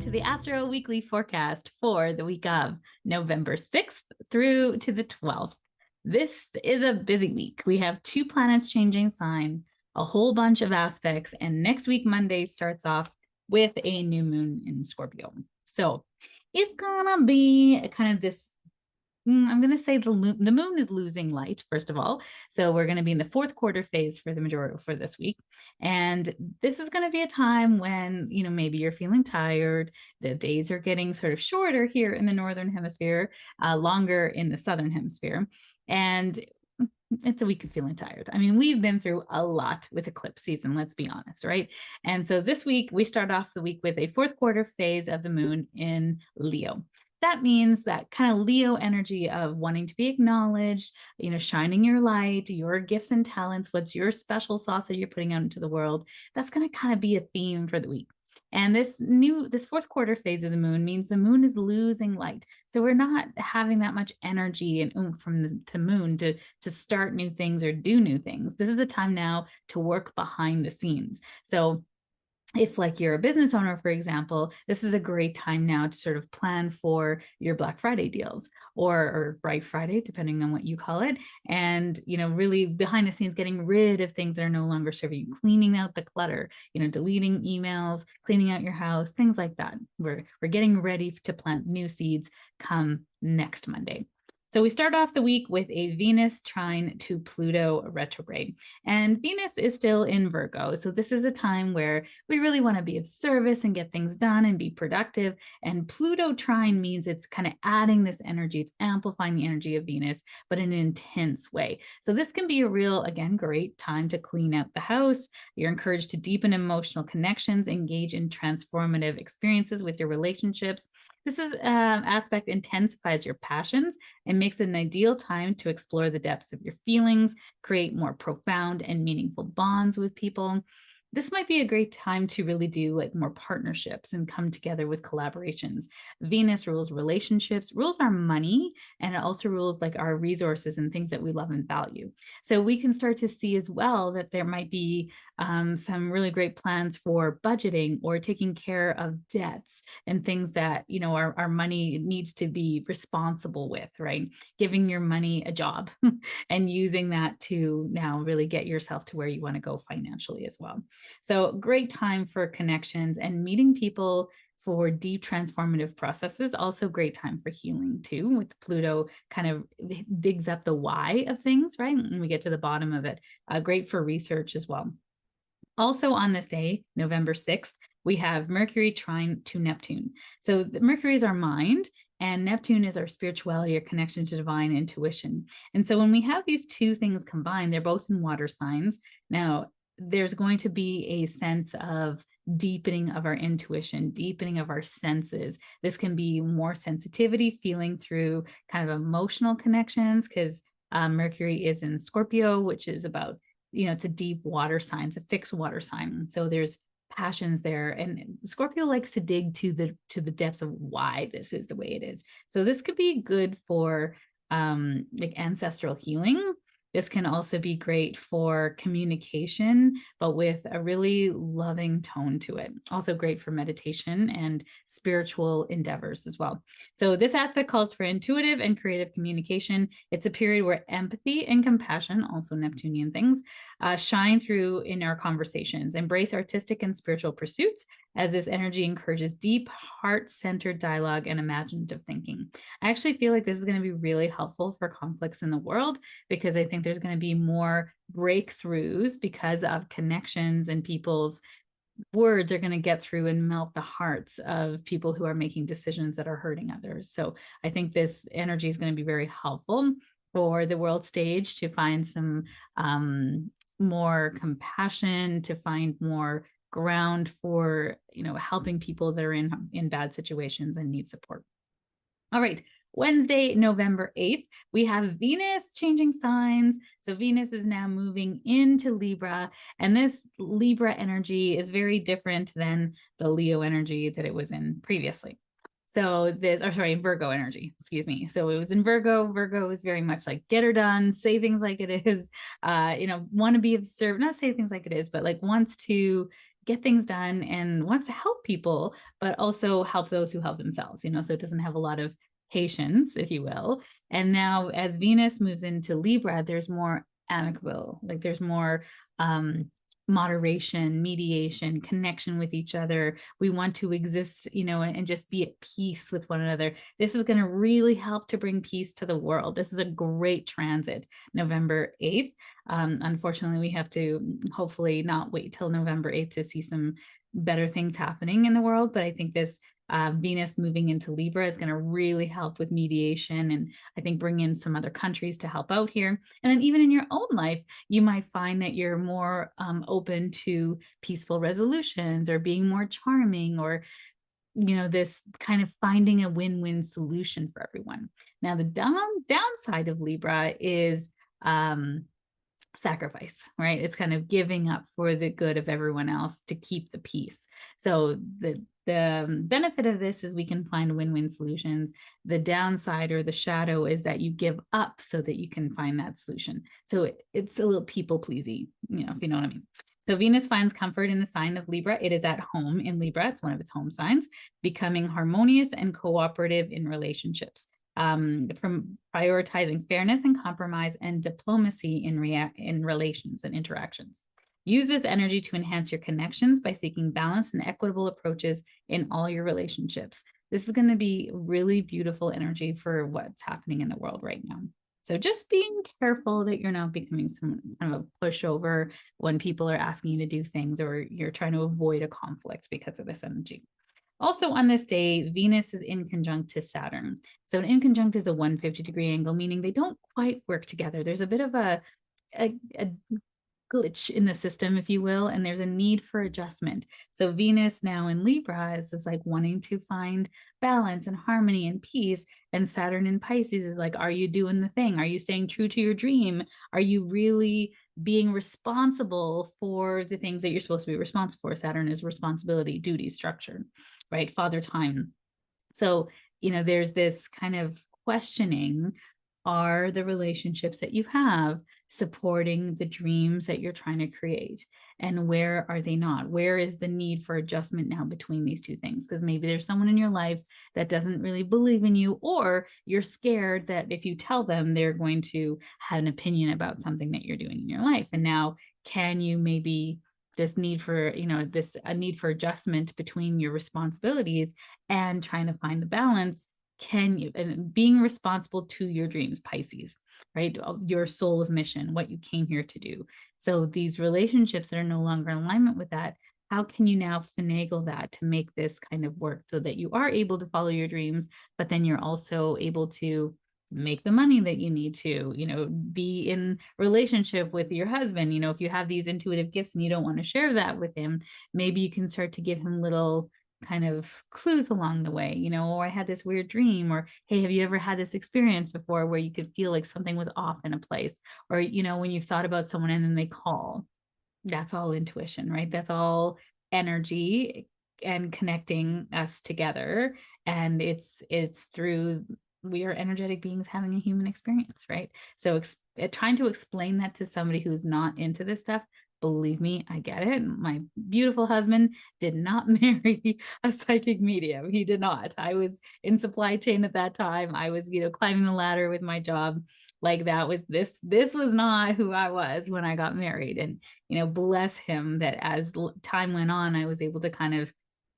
to the Astro Weekly Forecast for the week of November 6th through to the 12th. This is a busy week. We have 2 planets changing sign, a whole bunch of aspects, and next week, Monday, starts off with a new moon in Scorpio. So it's gonna be kind of this, I'm going to say the moon is losing light, first of all. So we're going to be in the 4th quarter phase for the majority for this week. And this is going to be a time when, maybe you're feeling tired. The days are getting sort of shorter here in the Northern Hemisphere, longer in the Southern Hemisphere. And it's a week of feeling tired. I mean, we've been through a lot with eclipse season, let's be honest, right? And so this week, we start off the week with a 4th quarter phase of the moon in Leo. That means that kind of Leo energy of wanting to be acknowledged, shining your light, your gifts and talents, what's your special sauce that you're putting out into the world. That's going to kind of be a theme for the week. And this 4th quarter phase of the moon means the moon is losing light. So we're not having that much energy and oomph from the moon to start new things or do new things. This is a time now to work behind the scenes. So if like you're a business owner, for example, this is a great time now to sort of plan for your Black Friday deals or Bright Friday, depending on what you call it. And, really behind the scenes, getting rid of things that are no longer serving you, cleaning out the clutter, deleting emails, cleaning out your house, things like that. We're getting ready to plant new seeds come next Monday. So we start off the week with a Venus trine to Pluto retrograde. And Venus is still in Virgo. So this is a time where we really want to be of service and get things done and be productive. And Pluto trine means it's kind of adding this energy. It's amplifying the energy of Venus, but in an intense way. So this can be a real, again, great time to clean out the house. You're encouraged to deepen emotional connections, engage in transformative experiences with your relationships. This aspect intensifies your passions and makes it an ideal time to explore the depths of your feelings, create more profound and meaningful bonds with people. This might be a great time to really do like more partnerships and come together with collaborations. Venus rules relationships, rules our money, and it also rules like our resources and things that we love and value. So we can start to see as well that there might be some really great plans for budgeting or taking care of debts and things that, our money needs to be responsible with, right? Giving your money a job and using that to now really get yourself to where you want to go financially as well. So great time for connections and meeting people for deep transformative processes. Also great time for healing too, with Pluto kind of digs up the why of things, right? And we get to the bottom of it. Great for research as well. Also on this day, November 6th, we have Mercury trine to Neptune. So Mercury is our mind, and Neptune is our spirituality, our connection to divine intuition. And so when we have these two things combined, they're both in water signs. Now, there's going to be a sense of deepening of our intuition, deepening of our senses. This can be more sensitivity, feeling through kind of emotional connections, because Mercury is in Scorpio, which is about, it's a deep water sign, it's a fixed water sign. So there's passions there, and Scorpio likes to dig to the depths of why this is the way it is. So this could be good for like ancestral healing. This can also be great for communication, but with a really loving tone to it. Also great for meditation and spiritual endeavors as well. So this aspect calls for intuitive and creative communication. It's a period where empathy and compassion, also Neptunian things, shine through in our conversations. Embrace artistic and spiritual pursuits, as this energy encourages deep, heart-centered dialogue and imaginative thinking. I actually feel like this is going to be really helpful for conflicts in the world, because I think there's going to be more breakthroughs because of connections, and people's words are going to get through and melt the hearts of people who are making decisions that are hurting others. So I think this energy is going to be very helpful for the world stage to find some more compassion, to find more ground for, helping people that are in bad situations and need support. All right. Wednesday, November 8th, we have Venus changing signs. So Venus is now moving into Libra, and this Libra energy is very different than the Leo energy that it was in previously. So Virgo energy, excuse me. So it was in Virgo. Virgo is very much like get her done, say things like it is, want to be of service, not say things like it is, but like wants to get things done and wants to help people, but also help those who help themselves, so it doesn't have a lot of patience, if you will. And now as Venus moves into Libra, there's more amicable, like there's more moderation, mediation, connection with each other. We want to exist, and just be at peace with one another. This is going to really help to bring peace to the world. This is a great transit, November 8th. Unfortunately, we have to hopefully not wait till November 8th to see some better things happening in the world. But I think this Venus moving into Libra is going to really help with mediation, and I think bring in some other countries to help out here. And then even in your own life, you might find that you're more open to peaceful resolutions or being more charming, or this kind of finding a win-win solution for everyone. Now, the downside of Libra is sacrifice, right? It's kind of giving up for the good of everyone else to keep the peace. So the benefit of this is we can find win-win solutions. The downside or the shadow is that you give up so that you can find that solution. So it's a little people pleasing, if you know what I mean. So Venus finds comfort in the sign of Libra. It is at home in Libra. It's one of its home signs, becoming harmonious and cooperative in relationships. From prioritizing fairness and compromise and diplomacy in relations and interactions. Use this energy to enhance your connections by seeking balanced and equitable approaches in all your relationships. This is going to be really beautiful energy for what's happening in the world right now. So just being careful that you're not becoming some kind of a pushover when people are asking you to do things, or you're trying to avoid a conflict because of this energy. Also on this day, Venus is in conjunct to Saturn. So an inconjunct is a 150-degree angle, meaning they don't quite work together. There's a bit of a glitch in the system, if you will, and there's a need for adjustment. So Venus now in Libra is like wanting to find balance and harmony and peace, and Saturn in Pisces is like, are you doing the thing? Are you staying true to your dream? Are you really being responsible for the things that you're supposed to be responsible for? Saturn is responsibility, duty, structure, right? Father time. So, there's this kind of questioning, are the relationships that you have supporting the dreams that you're trying to create? And where are they not? Where is the need for adjustment now between these two things? Because maybe there's someone in your life that doesn't really believe in you, or you're scared that if you tell them, they're going to have an opinion about something that you're doing in your life. And now, can you maybe this need for, a need for adjustment between your responsibilities and trying to find the balance? Can you, and being responsible to your dreams, Pisces, right? Your soul's mission, what you came here to do. So these relationships that are no longer in alignment with that, how can you now finagle that to make this kind of work so that you are able to follow your dreams, but then you're also able to make the money that you need to, be in relationship with your husband. If you have these intuitive gifts and you don't want to share that with him, maybe you can start to give him little kind of clues along the way, or I had this weird dream, or hey, have you ever had this experience before where you could feel like something was off in a place, or when you thought about someone and then they call. That's all intuition, right? That's all energy and connecting us together. And it's through, we are energetic beings having a human experience, right? So trying to explain that to somebody who's not into this stuff, believe me, I get it. My beautiful husband did not marry a psychic medium. He did not. I was in supply chain at that time. I was, climbing the ladder with my job. Like that was this was not who I was when I got married. And, bless him that as time went on, I was able to kind of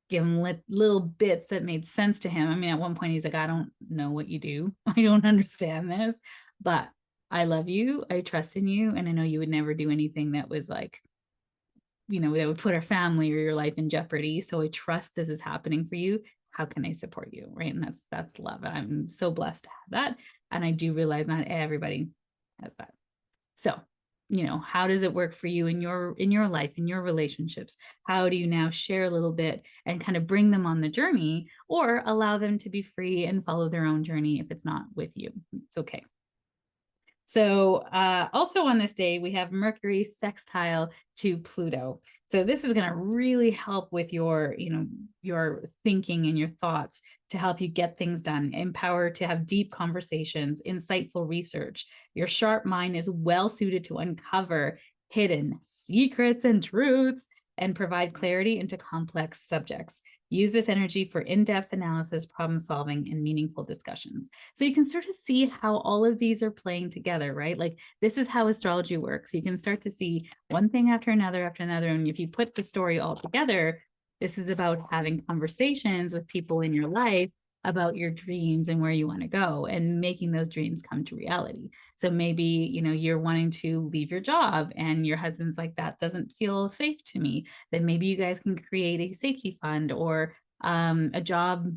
give him little bits that made sense to him. I mean, at one point he's like, I don't know what you do. I don't understand this, but I love you. I trust in you. And I know you would never do anything that was like, that would put our family or your life in jeopardy. So I trust this is happening for you. How can I support you? Right. And that's love. I'm so blessed to have that. And I do realize not everybody has that. So, how does it work for you in your life, in your relationships? How do you now share a little bit and kind of bring them on the journey, or allow them to be free and follow their own journey if it's not with you? It's okay. So also on this day, we have Mercury sextile to Pluto. So this is going to really help with your, your thinking and your thoughts to help you get things done, empower to have deep conversations, insightful research. Your sharp mind is well suited to uncover hidden secrets and truths. and provide clarity into complex subjects. Use this energy for in-depth analysis, problem solving, and meaningful discussions. So you can sort of see how all of these are playing together, right? Like this is how astrology works. You can start to see one thing after another after another. And if you put the story all together, this is about having conversations with people in your life about your dreams and where you want to go and making those dreams come to reality. So maybe, you're wanting to leave your job and your husband's like, that doesn't feel safe to me. Then maybe you guys can create a safety fund or a job,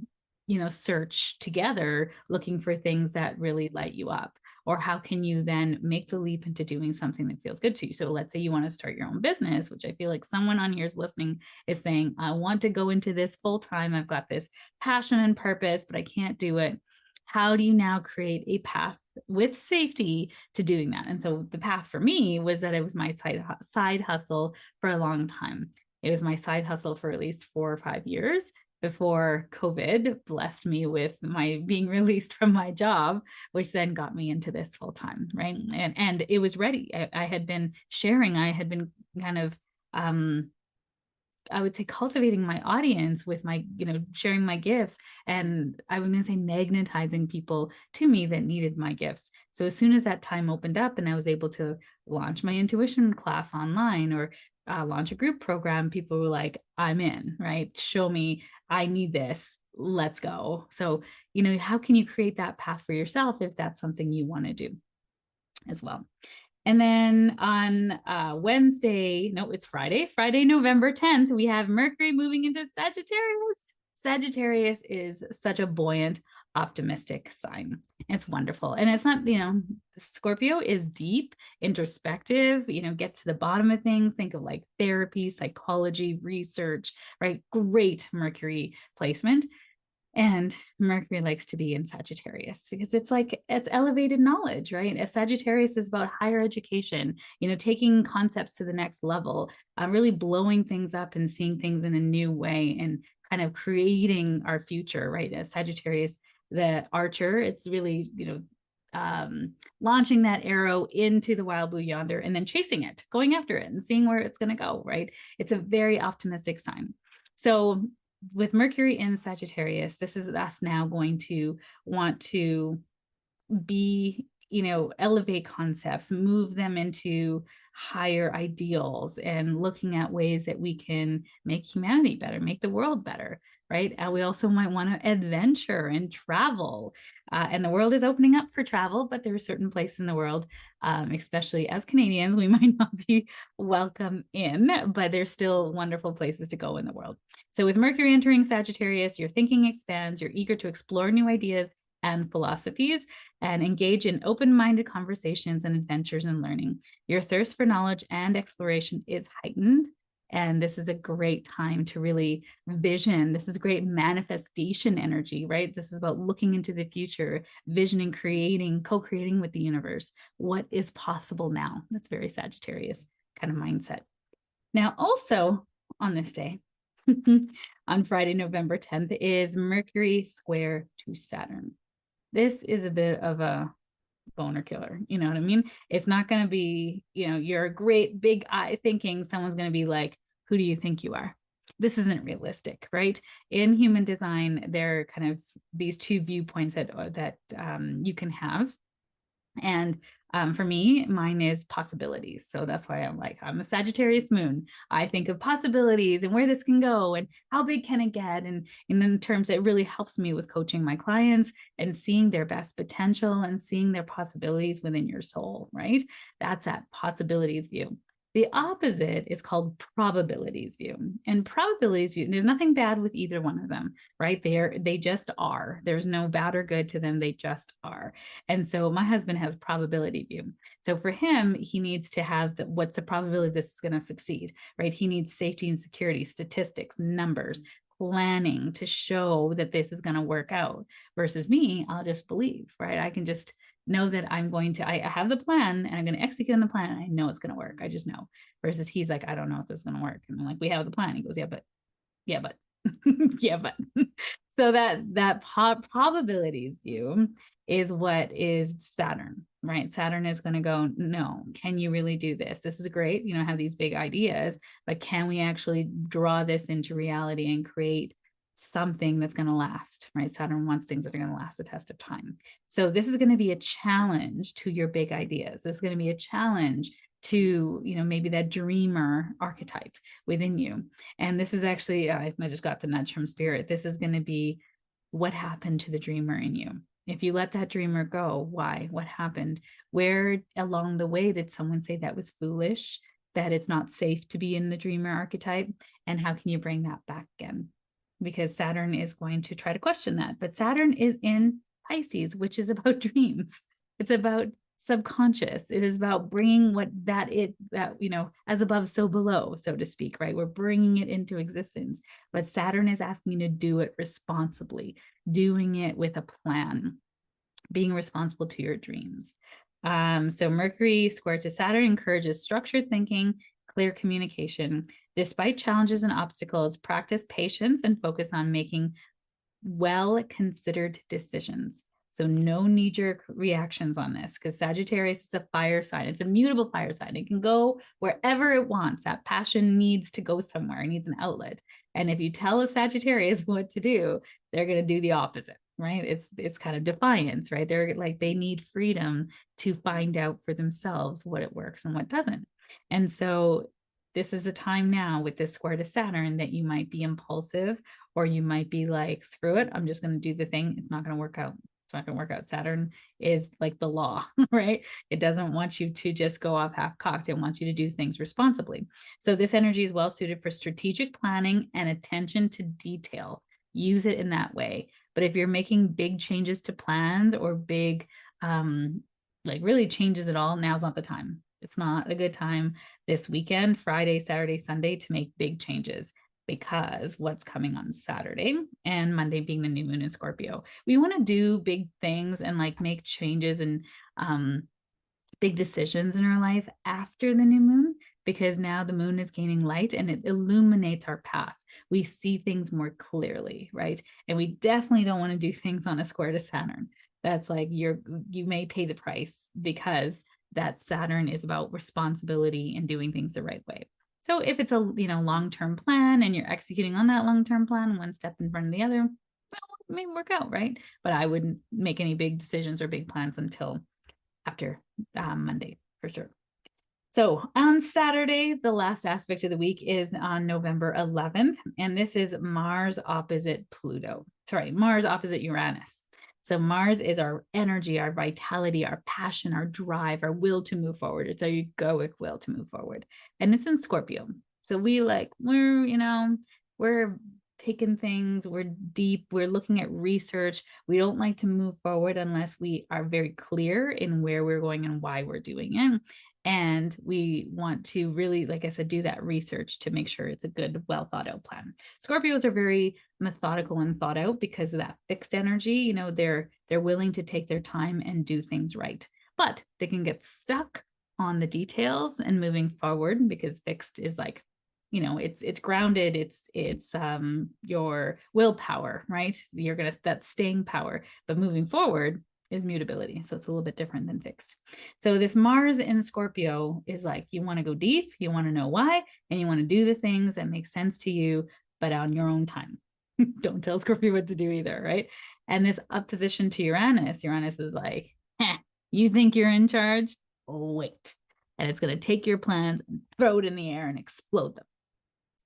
search together, looking for things that really light you up. Or how can you then make the leap into doing something that feels good to you? So let's say you want to start your own business, which I feel like someone on here is listening is saying, I want to go into this full time. I've got this passion and purpose, but I can't do it. How do you now create a path with safety to doing that? And so the path for me was that it was my side hustle for a long time. It was my side hustle for at least 4 or 5 years before COVID blessed me with my being released from my job, which then got me into this full time, right? And it was ready. I had been sharing, I had been kind of I would say cultivating my audience with my, sharing my gifts. And I was going to say magnetizing people to me that needed my gifts. So as soon as that time opened up and I was able to launch my intuition class online or launch a group program, people were like, I'm in, right? Show me, I need this. Let's go. So, how can you create that path for yourself if that's something you want to do as well? And then on Wednesday, no, it's Friday, November 10th, we have Mercury moving into Sagittarius. Sagittarius is such a buoyant, optimistic sign. It's wonderful. And it's not, Scorpio is deep, introspective, gets to the bottom of things. Think of like therapy, psychology, research, right? Great Mercury placement. And Mercury likes to be in Sagittarius because it's elevated knowledge, right? A Sagittarius is about higher education, taking concepts to the next level, really blowing things up and seeing things in a new way and kind of creating our future, right? As Sagittarius, the archer, it's really, launching that arrow into the wild blue yonder and then chasing it, going after it and seeing where it's going to go, right? It's a very optimistic sign. So with Mercury in Sagittarius, this is us now going to want to be, elevate concepts, move them into higher ideals and looking at ways that we can make humanity better, make the world better, right? We also might want to adventure and travel. And the world is opening up for travel, but there are certain places in the world, especially as Canadians, we might not be welcome in, but there's still wonderful places to go in the world. So with Mercury entering Sagittarius, your thinking expands, you're eager to explore new ideas and philosophies and engage in open-minded conversations and adventures and learning. Your thirst for knowledge and exploration is heightened. And this is a great time to really vision. This is great manifestation energy, right? This is about looking into the future, visioning, creating, co-creating with the universe. What is possible now? That's very Sagittarius kind of mindset. Now, also on this day, on Friday, November 10th, is Mercury square to Saturn. This is a bit of a boner killer. You know what I mean? It's not going to be, you're a great big eye thinking someone's going to be like, who do you think you are? This isn't realistic, right? In human design, there are kind of these two viewpoints that you can have. And for me, mine is possibilities. So that's why I'm a Sagittarius moon. I think of possibilities and where this can go and how big can it get. And in terms, it really helps me with coaching my clients and seeing their best potential and seeing their possibilities within your soul, right? That's that possibilities view. The opposite is called probabilities view. And probabilities view, there's nothing bad with either one of them, right? They just are. There's no bad or good to them. They just are. And so my husband has probability view. So for him, he needs to have what's the probability this is going to succeed, right? He needs safety and security, statistics, numbers, planning to show that this is going to work out. Versus me, I'll just believe, right? I can just know that I have the plan and I'm going to execute on the plan. And I know it's going to work. I just know. Versus he's like, I don't know if this is going to work. And I'm like, we have the plan. He goes, yeah, but. yeah, but. So that probabilities view is what is Saturn, right? Saturn is going to go, no, can you really do this? This is great, have these big ideas, but can we actually draw this into reality and create something that's going to last, right? Saturn wants things that are going to last the test of time. So this is going to be a challenge to your big ideas. This is going to be a challenge to, maybe that dreamer archetype within you. And this is actually, I just got the nudge from spirit. This is going to be what happened to the dreamer in you. If you let that dreamer go, why? What happened? Where along the way did someone say that was foolish, that it's not safe to be in the dreamer archetype? And how can you bring that back again? Because Saturn is going to try to question that. But Saturn is in Pisces, which is about dreams. It's about subconscious. It is about bringing as above, so below, so to speak, right? We're bringing it into existence. But Saturn is asking you to do it responsibly, doing it with a plan, being responsible to your dreams. So Mercury square to Saturn encourages structured thinking, clear communication. Despite challenges and obstacles, practice patience and focus on making well-considered decisions. So no knee-jerk reactions on this, because Sagittarius is a fire sign. It's a mutable fire sign. It can go wherever it wants. That passion needs to go somewhere. It needs an outlet. And if you tell a Sagittarius what to do, they're going to do the opposite, right? It's kind of defiance, right? They're like, they need freedom to find out for themselves what it works and what doesn't. And so this is a time now with this square to Saturn that you might be impulsive, or you might be like, screw it, I'm just going to do the thing. It's not going to work out. It's not going to work out. Saturn is like the law, right? It doesn't want you to just go off half-cocked. It wants you to do things responsibly. So this energy is well suited for strategic planning and attention to detail. Use it in that way. But if you're making big changes to plans or big, like really changes at all, now's not the time. It's not a good time this weekend, Friday, Saturday, Sunday, to make big changes, because what's coming on Saturday and Monday being the new moon in Scorpio. We want to do big things and like make changes and big decisions in our life after the new moon, because now the moon is gaining light and it illuminates our path. We see things more clearly, right? And we definitely don't want to do things on a square to Saturn. That's like you may pay the price, because that Saturn is about responsibility and doing things the right way. So if it's a long-term plan and you're executing on that long-term plan, one step in front of the other, well, it may work out, right? But I wouldn't make any big decisions or big plans until after Monday for sure. So on Saturday, the last aspect of the week is on November 11th, and this is Mars opposite Pluto. Sorry, Mars opposite Uranus. So Mars is our energy, our vitality, our passion, our drive, our will to move forward. It's our egoic will to move forward. And it's in Scorpio. So we're taking things, we're deep, we're looking at research. We don't like to move forward unless we are very clear in where we're going and why we're doing it. And we want to really, like I said, do that research to make sure it's a good, well thought out plan. Scorpios are very methodical and thought out because of that fixed energy. They're willing to take their time and do things right, but they can get stuck on the details and moving forward, because fixed is like, it's grounded. It's your willpower, right? That's staying power, but moving forward is mutability. So it's a little bit different than fixed. So this Mars in Scorpio is like, you want to go deep, you want to know why, and you want to do the things that make sense to you, but on your own time. Don't tell Scorpio what to do either, right? And this opposition to Uranus is like, you think you're in charge? Wait. And it's going to take your plans and throw it in the air and explode them,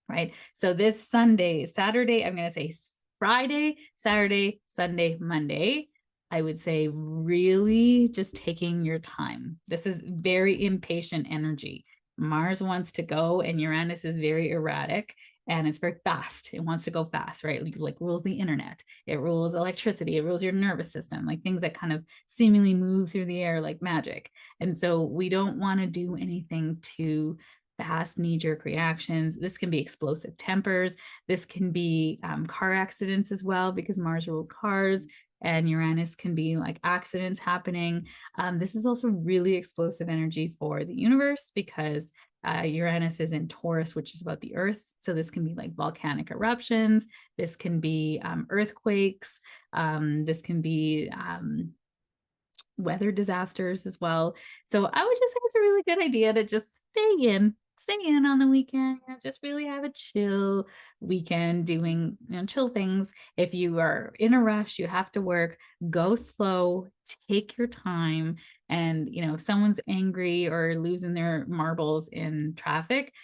right? So this Saturday, I'm going to say Friday, Saturday, Sunday, Monday, I would say really just taking your time. This is very impatient energy. Mars wants to go and Uranus is very erratic and it's very fast. It wants to go fast, right? Like rules the internet. It rules electricity. It rules your nervous system, like things that kind of seemingly move through the air like magic. And so we don't want to do anything too fast, knee-jerk reactions. This can be explosive tempers. This can be car accidents as well, because Mars rules cars. And Uranus can be like accidents happening. This is also really explosive energy for the universe, because Uranus is in Taurus, which is about the earth. So this can be like volcanic eruptions. This can be earthquakes. This can be weather disasters as well. So I would just say it's a really good idea to just stay in on the weekend, just really have a chill weekend doing, chill things. If you are in a rush, you have to work, go slow, take your time. And, if someone's angry or losing their marbles in traffic,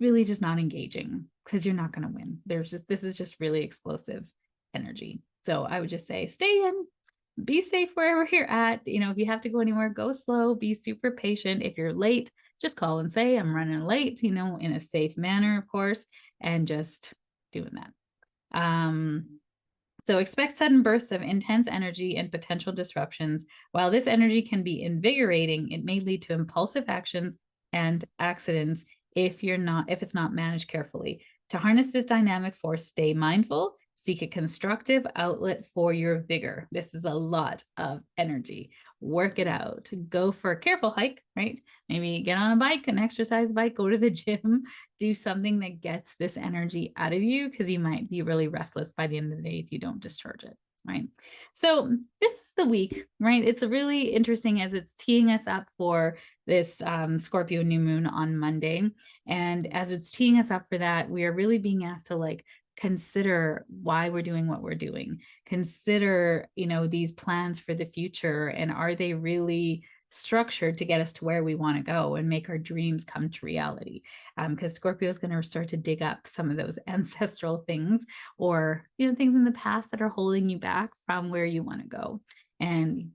really just not engaging because you're not going to win. This is just really explosive energy. So I would just say, stay in, be safe wherever you're at. If you have to go anywhere, go slow, be super patient. If you're late, just call and say, I'm running late, in a safe manner, of course, and just doing that. So expect sudden bursts of intense energy and potential disruptions. While this energy can be invigorating, it may lead to impulsive actions and accidents if it's not managed carefully. To harness this dynamic force, stay mindful, seek a constructive outlet for your vigor. This is a lot of energy. Work it out. Go for a careful hike, right? Maybe get on a bike, an exercise bike, go to the gym, do something that gets this energy out of you, because you might be really restless by the end of the day if you don't discharge it, right? So this is the week, right? It's really interesting as it's teeing us up for this Scorpio new moon on Monday. And as it's teeing us up for that, we are really being asked to consider why we're doing what we're doing. Consider, these plans for the future, and are they really structured to get us to where we want to go and make our dreams come to reality? Because Scorpio is going to start to dig up some of those ancestral things, or things in the past that are holding you back from where you want to go. And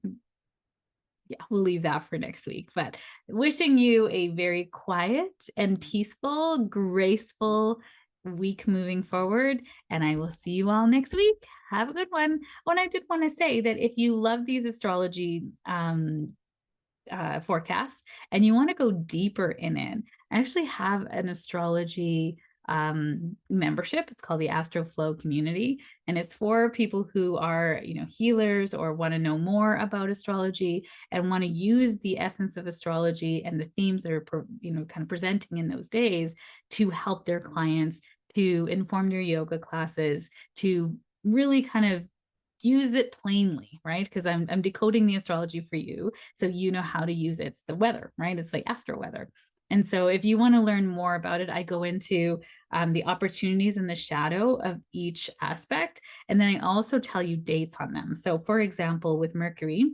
yeah, we'll leave that for next week. But wishing you a very quiet and peaceful, graceful week moving forward. And I will see you all next week. Have a good one. And I did want to say that if you love these astrology forecasts and you want to go deeper in it, I actually have an astrology membership. It's called the Astro Flow Community, and it's for people who are healers or want to know more about astrology and want to use the essence of astrology and the themes that are kind of presenting in those days to help their clients, to inform their yoga classes, to really kind of use it plainly, right? Because I'm decoding the astrology for you, so you know how to use it. It's the weather, right? It's like astro weather. And so if you want to learn more about it, I go into the opportunities in the shadow of each aspect. And then I also tell you dates on them. So for example, with Mercury,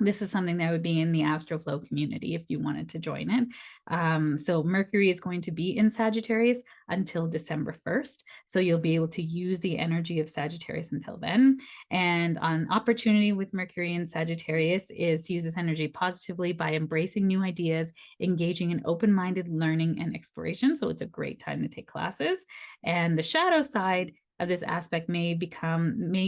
this is something that would be in the Astro Flow community if you wanted to join it. So Mercury is going to be in Sagittarius until December 1st. So you'll be able to use the energy of Sagittarius until then. And an opportunity with Mercury in Sagittarius is to use this energy positively by embracing new ideas, engaging in open-minded learning and exploration. So it's a great time to take classes. And the shadow side of this aspect may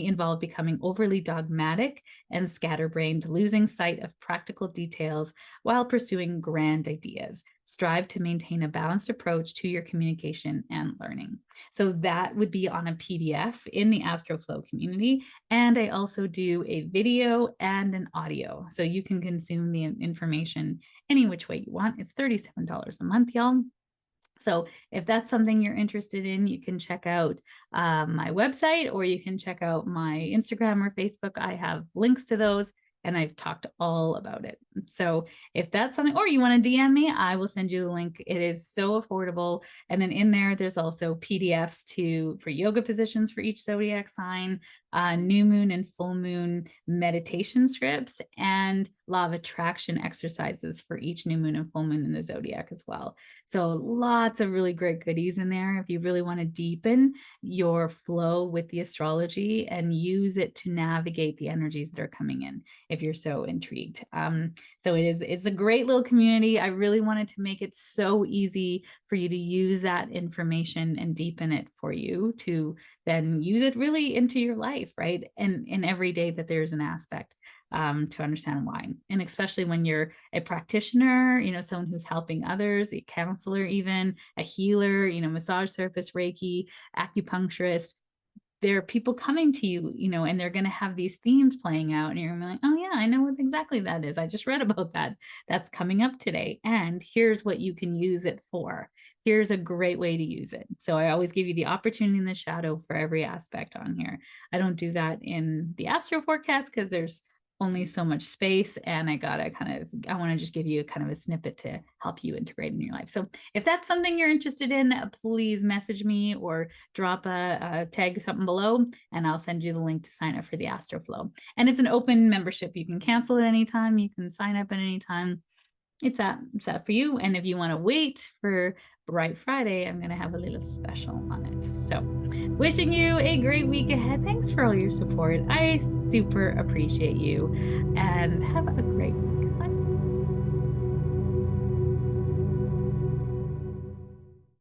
involve becoming overly dogmatic and scatterbrained, losing sight of practical details while pursuing grand ideas. Strive to maintain a balanced approach to your communication and learning. So that would be on a PDF in the Astroflow community. And I also do a video and an audio. So you can consume the information any which way you want. It's $37 a month, y'all. So if that's something you're interested in, you can check out my website, or you can check out my Instagram or Facebook. I have links to those, and I've talked all about it. So if that's something, or you want to DM me, I will send you the link. It is so affordable. And then in there, there's also PDFs for yoga positions for each zodiac sign, new moon and full moon meditation scripts, and law of attraction exercises for each new moon and full moon in the zodiac as well. So lots of really great goodies in there if you really want to deepen your flow with the astrology and use it to navigate the energies that are coming in, if you're so intrigued. So it's a great little community. I really wanted to make it so easy for you to use that information and deepen it for you to then use it really into your life, right? And in every day that there's an aspect to understand why. And especially when you're a practitioner, someone who's helping others, a counselor, even a healer, massage therapist, Reiki, acupuncturist, there are people coming to you, and they're going to have these themes playing out, and you're going to be like, oh yeah, I know what exactly that is. I just read about that. That's coming up today. And here's what you can use it for. Here's a great way to use it. So I always give you the opportunity in the shadow for every aspect on here. I don't do that in the astro forecast because there's only so much space, and I want to just give you kind of a snippet to help you integrate in your life. So if that's something you're interested in, please message me or drop a tag something below, and I'll send you the link to sign up for the Astroflow. And it's an open membership. You can cancel at any time. You can sign up at any time. It's that for you. And if you want to wait for Bright Friday, I'm going to have a little special on it. So wishing you a great week ahead. Thanks for all your support. I super appreciate you, and have a great week.